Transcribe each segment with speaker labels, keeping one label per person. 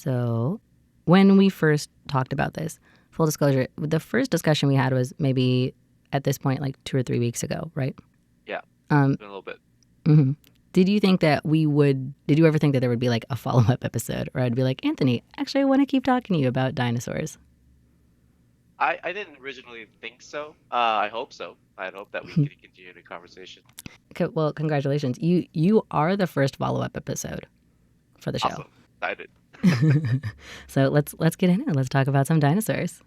Speaker 1: So when we first talked about this, full disclosure, the first discussion we had was maybe at this point like 2 or 3 weeks ago, right?
Speaker 2: Yeah,
Speaker 1: Um,
Speaker 2: it's been a little bit.
Speaker 1: mhm. Did you ever think that there would be like a follow-up episode, or I'd be like, Anthony, actually I want to keep talking to you about dinosaurs?
Speaker 2: I didn't originally think so. I hope so. I'd hope that we could continue the conversation.
Speaker 1: Well, congratulations. You are the first follow-up episode for the show.
Speaker 2: Awesome. Excited.
Speaker 1: So let's get in it. Let's talk about some dinosaurs.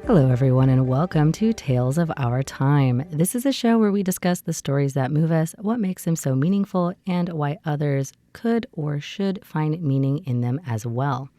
Speaker 1: Hello, everyone, and welcome to Tales of Our Time. This is a show where we discuss the stories that move us, what makes them so meaningful, and why others could or should find meaning in them as well.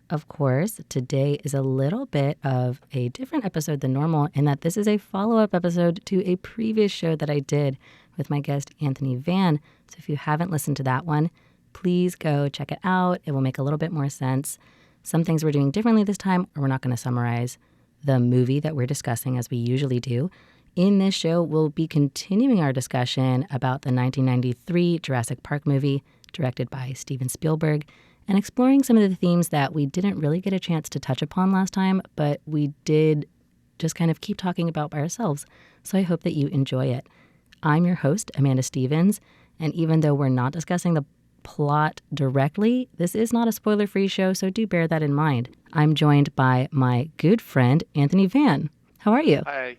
Speaker 1: Of course, today is a little bit of a different episode than normal in that this is a follow-up episode to a previous show that I did with my guest, Anthony Van. So if you haven't listened to that one, please go check it out. It will make a little bit more sense. Some things we're doing differently this time, or we're not going to summarize the movie that we're discussing as we usually do. In this show, we'll be continuing our discussion about the 1993 Jurassic Park movie, directed by Steven Spielberg, and exploring some of the themes that we didn't really get a chance to touch upon last time, but we did just kind of keep talking about by ourselves. So I hope that you enjoy it. I'm your host, Amanda Stevens, and even though we're not discussing the plot directly, this is not a spoiler-free show, so do bear that in mind. I'm joined by my good friend, Anthony Van. How are you?
Speaker 2: Hi.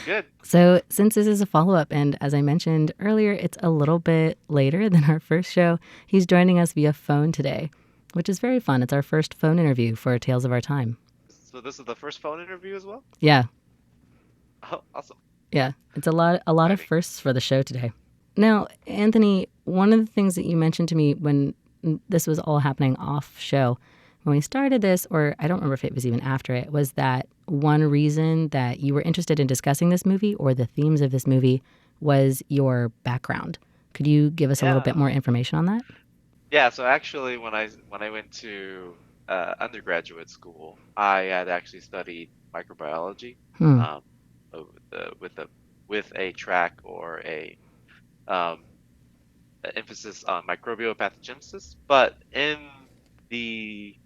Speaker 2: Good.
Speaker 1: So since this is a follow-up, and as I mentioned earlier, it's a little bit later than our first show, he's joining us via phone today, which is very fun. It's our first phone interview for Tales of Our Time.
Speaker 2: So this is the first phone interview as well?
Speaker 1: Yeah.
Speaker 2: Oh, awesome.
Speaker 1: Yeah. It's a lot of firsts for the show today. Now, Anthony, one of the things that you mentioned to me when this was all happening off show, when we started this, or I don't remember if it was even after it, was that one reason that you were interested in discussing this movie or the themes of this movie was your background. Could you give us a little bit more information on that?
Speaker 2: Yeah, so actually when I went to undergraduate school, I had actually studied microbiology with a track or a emphasis on microbial pathogenesis. But in the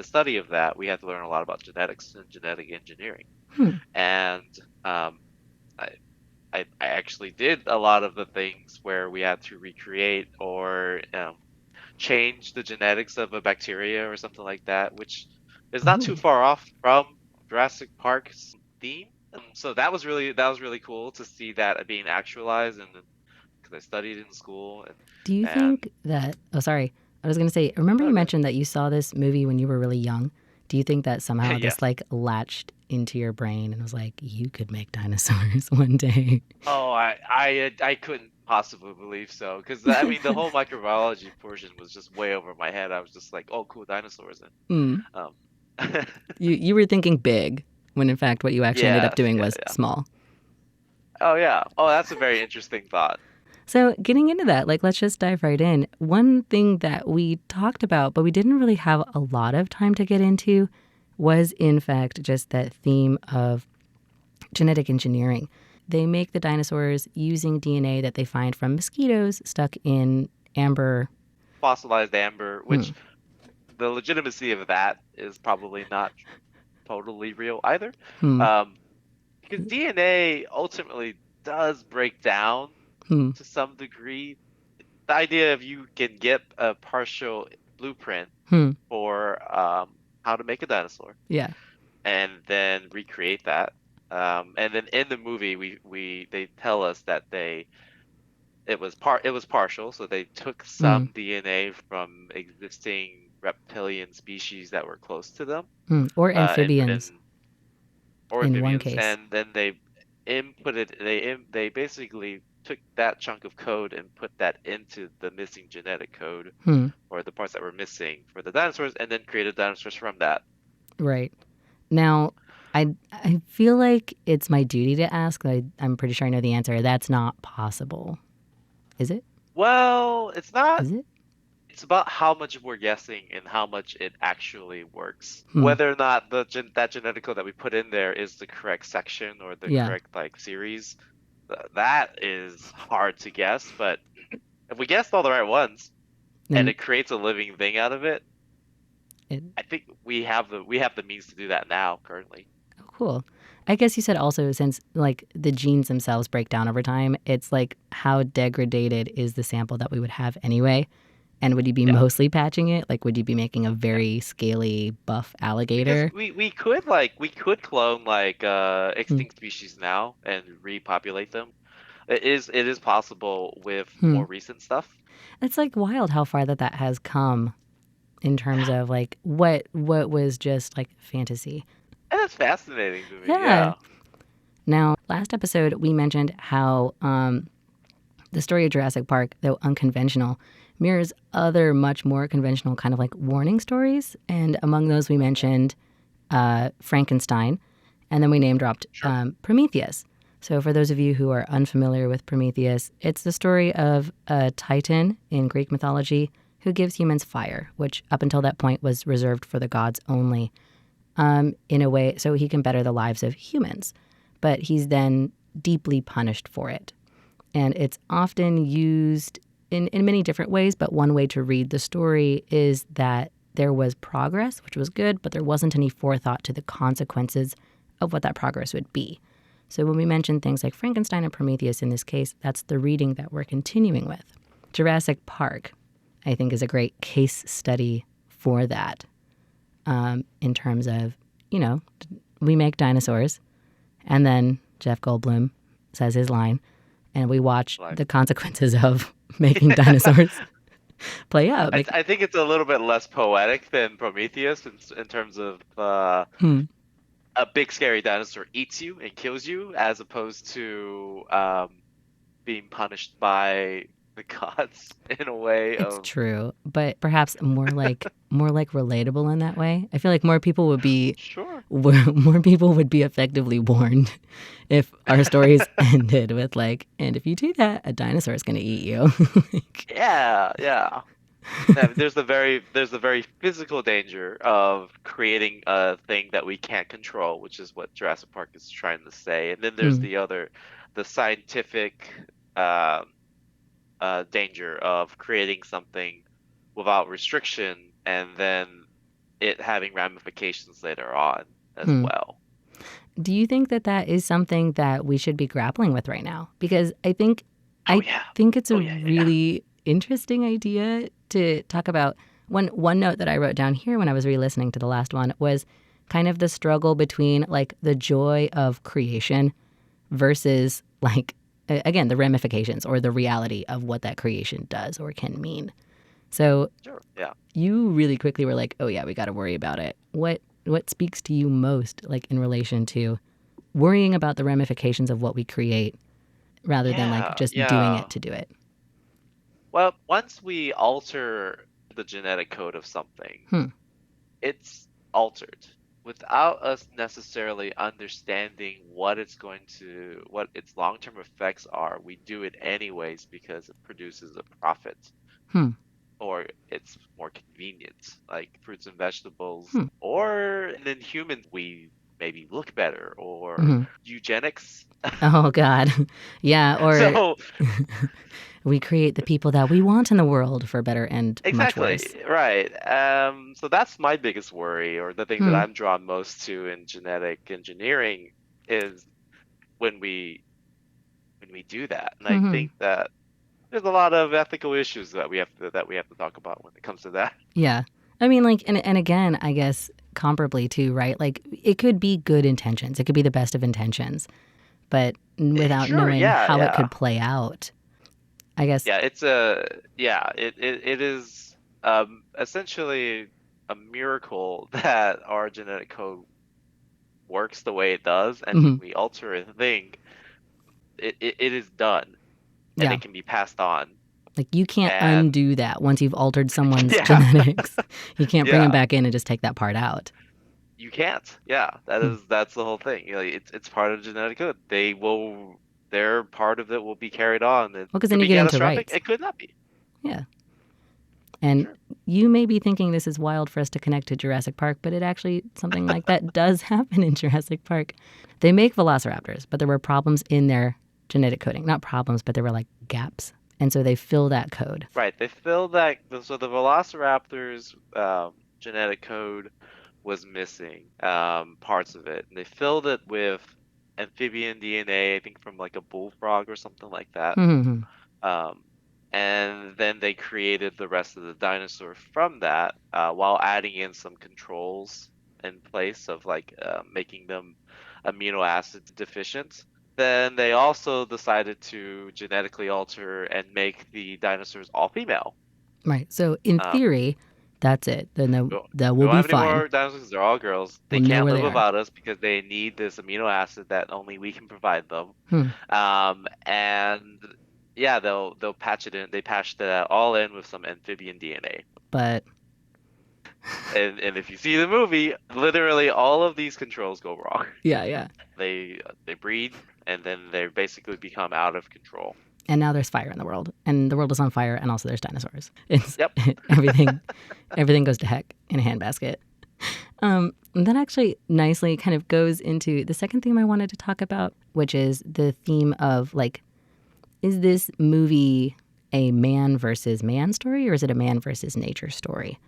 Speaker 2: study of that, we had to learn a lot about genetics and genetic engineering. And I actually did a lot of the things where we had to recreate or change the genetics of a bacteria or something like that, which is not too far off from Jurassic Park's theme. And so that was really cool to see that being actualized, and because I studied in school.
Speaker 1: Do you think that? Oh, sorry. I was going to say. Remember, you mentioned that you saw this movie when you were really young. Do you think that somehow
Speaker 2: Yes.
Speaker 1: this like latched into your brain and was like, you could make dinosaurs one day?
Speaker 2: Oh, I couldn't possibly believe so, because I mean the whole microbiology portion was just way over my head. I was just like, oh, cool, dinosaurs, and
Speaker 1: You were thinking big when in fact what you actually ended up doing was
Speaker 2: yeah.
Speaker 1: small.
Speaker 2: Oh yeah. Oh, that's a very interesting thought.
Speaker 1: So getting into that, like, let's just dive right in. One thing that we talked about, but we didn't really have a lot of time to get into, was in fact just that theme of genetic engineering. They make the dinosaurs using DNA that they find from mosquitoes stuck in amber.
Speaker 2: Fossilized amber, which the legitimacy of that is probably not totally real either. Because DNA ultimately does break down to some degree. The idea of you can get a partial blueprint for how to make a dinosaur, and then recreate that. And then in the movie, they tell us that it was partial, so they took some DNA from existing reptilian species that were close to them,
Speaker 1: or amphibians,
Speaker 2: in
Speaker 1: one case,
Speaker 2: and then they inputted. They basically took that chunk of code and put that into the missing genetic code, or the parts that were missing for the dinosaurs, and then created dinosaurs from that.
Speaker 1: Right. Now, I feel like it's my duty to ask. I'm pretty sure I know the answer. That's not possible. Is it?
Speaker 2: Well, it's not.
Speaker 1: Is it?
Speaker 2: It's about how much we're guessing and how much it actually works.
Speaker 1: Hmm.
Speaker 2: Whether or not that genetic code that we put in there is the correct section or the
Speaker 1: Yeah.
Speaker 2: correct like series, that is hard to guess. But if we guessed all the right ones and
Speaker 1: Then
Speaker 2: it creates a living thing out of it,
Speaker 1: it.
Speaker 2: I think we have the means to do that now currently.
Speaker 1: Oh, cool. I guess you said also since like the genes themselves break down over time, it's like how degraded is the sample that we would have anyway? And would you be
Speaker 2: Yeah,
Speaker 1: mostly patching it? Like, would you be making a
Speaker 2: yeah.
Speaker 1: very scaly, buff
Speaker 2: Because
Speaker 1: alligator?
Speaker 2: we could clone like
Speaker 1: Hmm.
Speaker 2: extinct species now and repopulate them. It is possible with
Speaker 1: Hmm.
Speaker 2: more recent stuff.
Speaker 1: It's like wild how far that has come in terms
Speaker 2: Yeah.
Speaker 1: of like what was just like fantasy.
Speaker 2: And that's fascinating to me.
Speaker 1: Yeah.
Speaker 2: Yeah.
Speaker 1: Now, last episode we mentioned how the story of Jurassic Park, though unconventional, mirrors other much more conventional kind of like warning stories. And among those, we mentioned Frankenstein, and then we name dropped
Speaker 2: Sure.
Speaker 1: Prometheus. So, for those of you who are unfamiliar with Prometheus, it's the story of a titan in Greek mythology who gives humans fire, which up until that point was reserved for the gods only, in a way so he can better the lives of humans. But he's then deeply punished for it. And it's often used in many different ways, but one way to read the story is that there was progress, which was good, but there wasn't any forethought to the consequences of what that progress would be. So when we mention things like Frankenstein and Prometheus in this case, that's the reading that we're continuing with. Jurassic Park, I think, is a great case study for that, in terms of, you know, we make dinosaurs, and then Jeff Goldblum says his line, and we watch
Speaker 2: Like,
Speaker 1: the consequences of making dinosaurs play out.
Speaker 2: I think it's a little bit less poetic than Prometheus in terms of
Speaker 1: Hmm.
Speaker 2: a big scary dinosaur eats you and kills you, as opposed to being punished by the gods in a way
Speaker 1: It's
Speaker 2: of
Speaker 1: true, but perhaps more like relatable in that way. I feel like more people would be
Speaker 2: sure.
Speaker 1: more people would be effectively warned if our stories ended with like, and if you do that, a dinosaur is going to eat you. Like,
Speaker 2: Yeah, yeah. There's the very physical danger of creating a thing that we can't control, which is what Jurassic Park is trying to say. And then there's
Speaker 1: hmm,
Speaker 2: the scientific um danger of creating something without restriction and then it having ramifications later on as
Speaker 1: hmm.
Speaker 2: well.
Speaker 1: Do you think that that is something that we should be grappling with right now? Because I think
Speaker 2: Oh
Speaker 1: I
Speaker 2: yeah.
Speaker 1: think it's a
Speaker 2: Oh yeah, yeah, yeah.
Speaker 1: really interesting idea to talk about. One note that I wrote down here when I was re-listening to the last one was kind of the struggle between like the joy of creation versus like again the ramifications or the reality of what that creation does or can mean. So
Speaker 2: Sure. Yeah.
Speaker 1: you really quickly were like, "Oh yeah, we got to worry about it." What speaks to you most like in relation to worrying about the ramifications of what we create rather than like
Speaker 2: Yeah,
Speaker 1: just doing
Speaker 2: yeah.
Speaker 1: it to do it?
Speaker 2: Well, once we alter the genetic code of something,
Speaker 1: Hmm.
Speaker 2: it's altered without us necessarily understanding what its long-term effects are. We do it anyways because it produces a profit
Speaker 1: Hmm.
Speaker 2: or it's more convenient, like fruits and vegetables,
Speaker 1: Hmm.
Speaker 2: or and then humans, we maybe look better or
Speaker 1: Hmm.
Speaker 2: eugenics.
Speaker 1: Oh God. Yeah, or
Speaker 2: So
Speaker 1: we create the people that we want in the world for better and much worse.
Speaker 2: exactly, right. So that's my biggest worry, or the thing that
Speaker 1: Hmm.
Speaker 2: I'm drawn most to in genetic engineering is when we when we do that. And I
Speaker 1: Hmm.
Speaker 2: think that there's a lot of ethical issues that we have to talk about when it comes to that.
Speaker 1: Yeah. I mean, like, and again, I guess comparably too, right? Like, it could be good intentions. It could be the best of intentions, but without
Speaker 2: Sure,
Speaker 1: knowing
Speaker 2: yeah,
Speaker 1: how it
Speaker 2: yeah.
Speaker 1: could play out, I guess.
Speaker 2: Yeah, it is essentially a miracle that our genetic code works the way it does, and when
Speaker 1: Hmm.
Speaker 2: we alter a thing, it is done and
Speaker 1: Yeah.
Speaker 2: it can be passed on.
Speaker 1: Like, you can't
Speaker 2: And
Speaker 1: undo that once you've altered someone's
Speaker 2: yeah,
Speaker 1: genetics. You can't bring them
Speaker 2: yeah,
Speaker 1: back in and just take that part out.
Speaker 2: you can't. Yeah,
Speaker 1: Hmm.
Speaker 2: that's the whole thing. It's part of genetic code. They will. their part of it will be carried on. It
Speaker 1: because then
Speaker 2: could
Speaker 1: you
Speaker 2: be
Speaker 1: get into
Speaker 2: catastrophic.
Speaker 1: rights.
Speaker 2: It could not be.
Speaker 1: Yeah. And
Speaker 2: Sure.
Speaker 1: you may be thinking this is wild for us to connect to Jurassic Park, but it actually, something like that does happen in Jurassic Park. They make velociraptors, but there were problems in their genetic coding. Not problems, but there were like gaps. And so they fill that code.
Speaker 2: Right. They filled that. So the Velociraptor's genetic code was missing parts of it, and they filled it with amphibian DNA, I think from like a bullfrog or something like that.
Speaker 1: Mm-hmm.
Speaker 2: Um, and then they created the rest of the dinosaur from that, while adding in some controls in place of like making them amino acid deficient. Then they also decided to genetically alter and make the dinosaurs all female.
Speaker 1: Right. So in
Speaker 2: Um,
Speaker 1: theory, that's it. Then that
Speaker 2: we
Speaker 1: will
Speaker 2: don't
Speaker 1: be
Speaker 2: have any
Speaker 1: fine.
Speaker 2: more dinosaurs. They're all girls. They
Speaker 1: We'll know
Speaker 2: can't
Speaker 1: where
Speaker 2: live
Speaker 1: they are.
Speaker 2: without us because they need this amino acid that only we can provide them.
Speaker 1: Hmm.
Speaker 2: And yeah, they'll patch it in. They patched it all in with some amphibian DNA.
Speaker 1: But
Speaker 2: And if you see the movie, literally all of these controls go wrong.
Speaker 1: yeah.
Speaker 2: They breed and then they basically become out of control.
Speaker 1: And now there's fire in the world, and the world is on fire, and also there's dinosaurs. It's
Speaker 2: Yep.
Speaker 1: everything goes to heck in a handbasket. And that actually nicely kind of goes into the second theme I wanted to talk about, which is the theme of like, is this movie a man versus man story, or is it a man versus nature story?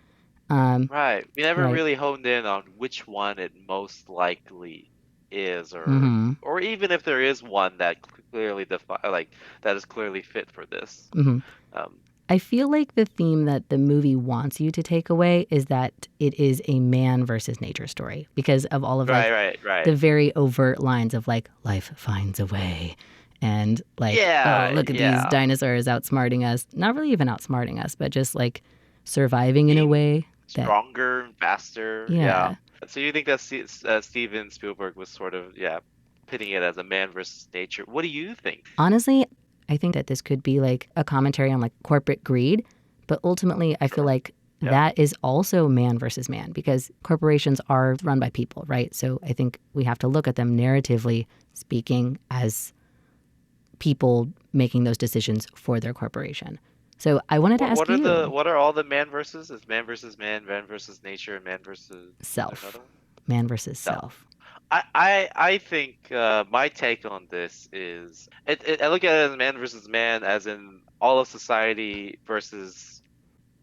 Speaker 2: Right. We never
Speaker 1: Right.
Speaker 2: really honed in on which one it most likely is,
Speaker 1: Mm-hmm.
Speaker 2: or even if there is one that clearly that is clearly fit for this.
Speaker 1: Mm-hmm.
Speaker 2: Um,
Speaker 1: I feel like the theme that the movie wants you to take away is that it is a man versus nature story because of all of like
Speaker 2: right.
Speaker 1: the very overt lines of like life finds a way and like,
Speaker 2: Yeah,
Speaker 1: oh, look at these
Speaker 2: yeah.
Speaker 1: dinosaurs outsmarting us. Not really even outsmarting us, but just like surviving in a
Speaker 2: Being
Speaker 1: way that,
Speaker 2: stronger and faster.
Speaker 1: yeah.
Speaker 2: So you think that Steven Spielberg was sort of pitting it as a man versus nature? What do you think?
Speaker 1: Honestly, I think that this could be like a commentary on like corporate greed, but ultimately I feel like that is also man versus man because corporations are run by people, right? So I think we have to look at them narratively speaking as people making those decisions for their corporation. So I wanted to ask you.
Speaker 2: What are all the man versus? Is man versus man versus nature, and man versus
Speaker 1: Self.
Speaker 2: another one?
Speaker 1: Man versus self.
Speaker 2: I think my take on this is I look at it as man versus man, as in all of society versus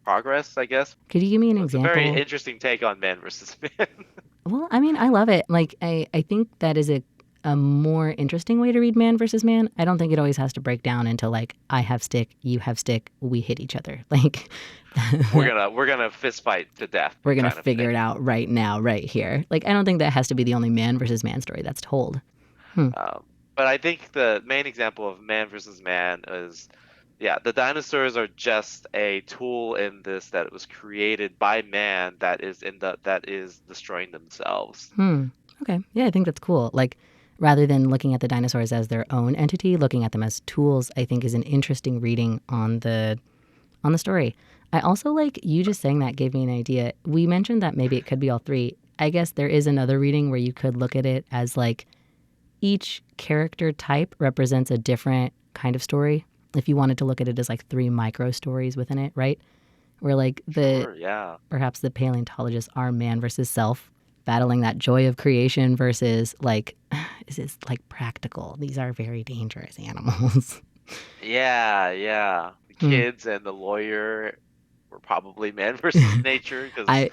Speaker 2: progress, I guess.
Speaker 1: Could you give me an
Speaker 2: It's
Speaker 1: example?
Speaker 2: a very interesting take on man versus man.
Speaker 1: Well, I mean, I love it. Like, I think that is a more interesting way to read man versus man. I don't think it always has to break down into like, I have stick, you have stick, we hit each other. Like,
Speaker 2: we're gonna fist fight to death.
Speaker 1: We're gonna figure it out right now, right here. Like, I don't think that has to be the only man versus man story that's told.
Speaker 2: But I think the main example of man versus man is, the dinosaurs are just a tool in this that was created by man that is destroying themselves.
Speaker 1: Okay. Yeah, I think that's cool. Like, rather than looking at the dinosaurs as their own entity, looking at them as tools, I think is an interesting reading on the story. I also like you just saying that gave me an idea. We mentioned that maybe it could be all three. I guess there is another reading where you could look at it as like each character type represents a different kind of story. If you wanted to look at it as like three micro stories within it, right? Where like perhaps the paleontologists are man versus self, battling that joy of creation versus like, is this like practical? These are very dangerous animals.
Speaker 2: The kids and the lawyer were probably man versus nature.
Speaker 1: I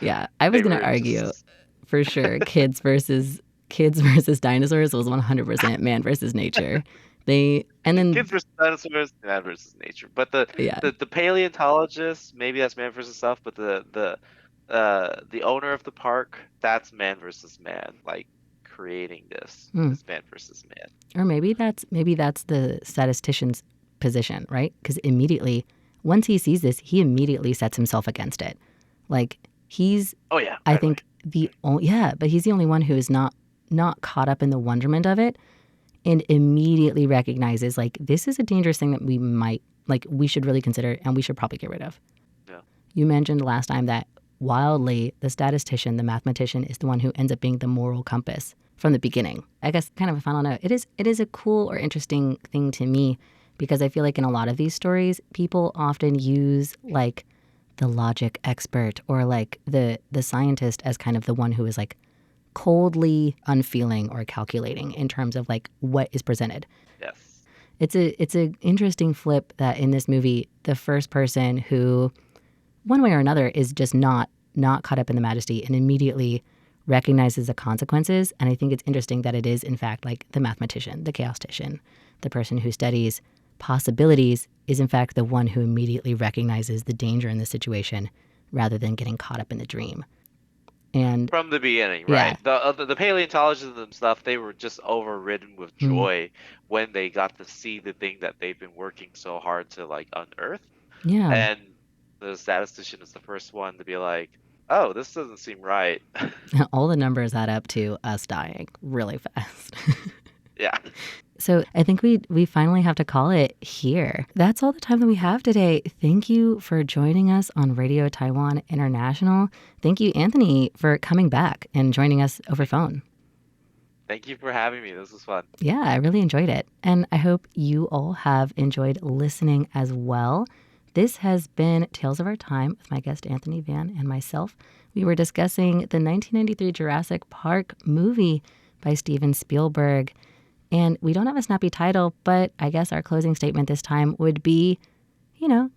Speaker 1: was going to argue for sure. Kids versus dinosaurs was 100% man versus nature. Kids
Speaker 2: versus dinosaurs, man versus nature. But the paleontologist, maybe that's man versus self. But the owner of the park, that's man versus man. Like creating this is man versus man.
Speaker 1: Or maybe that's the statistician's position, right? Because immediately, once he sees this, he immediately sets himself against it. Like he's, I think but he's the only one who is not caught up in the wonderment of it, and immediately recognizes like this is a dangerous thing that we should really consider and we should probably get rid of.
Speaker 2: Yeah.
Speaker 1: You mentioned last time that wildly the statistician, the mathematician, is the one who ends up being the moral compass from the beginning. I guess kind of a final note. It is a cool or interesting thing to me because I feel like in a lot of these stories, people often use like the logic expert or like the scientist as kind of the one who is like coldly unfeeling or calculating in terms of like what is presented.
Speaker 2: Yes.
Speaker 1: It's a interesting flip that in this movie, the first person who, one way or another, is just not caught up in the majesty and immediately recognizes the consequences. And I think it's interesting that it is, in fact, like the mathematician, the chaostician, the person who studies possibilities is, in fact, the one who immediately recognizes the danger in the situation rather than getting caught up in the dream. And
Speaker 2: from the beginning,
Speaker 1: yeah.
Speaker 2: right? The paleontologists and stuff, they were just overridden with joy when they got to see the thing that they've been working so hard to like unearth.
Speaker 1: Yeah.
Speaker 2: And the statistician is the first one to be like, "Oh, this doesn't seem right."
Speaker 1: All the numbers add up to us dying really fast.
Speaker 2: Yeah.
Speaker 1: So I think we finally have to call it here. That's all the time that we have today. Thank you for joining us on Radio Taiwan International. Thank you, Anthony, for coming back and joining us over phone.
Speaker 2: Thank you for having me. This was fun.
Speaker 1: Yeah, I really enjoyed it. And I hope you all have enjoyed listening as well. This has been Tales of Our Time with my guest Anthony Van and myself. We were discussing the 1993 Jurassic Park movie by Steven Spielberg. And we don't have a snappy title, but I guess our closing statement this time would be,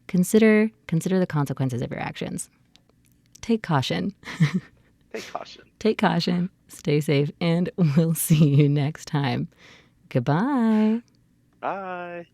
Speaker 1: consider the consequences of your actions. Take caution.
Speaker 2: Take caution.
Speaker 1: Take caution. Stay safe, and we'll see you next time. Goodbye.
Speaker 2: Bye.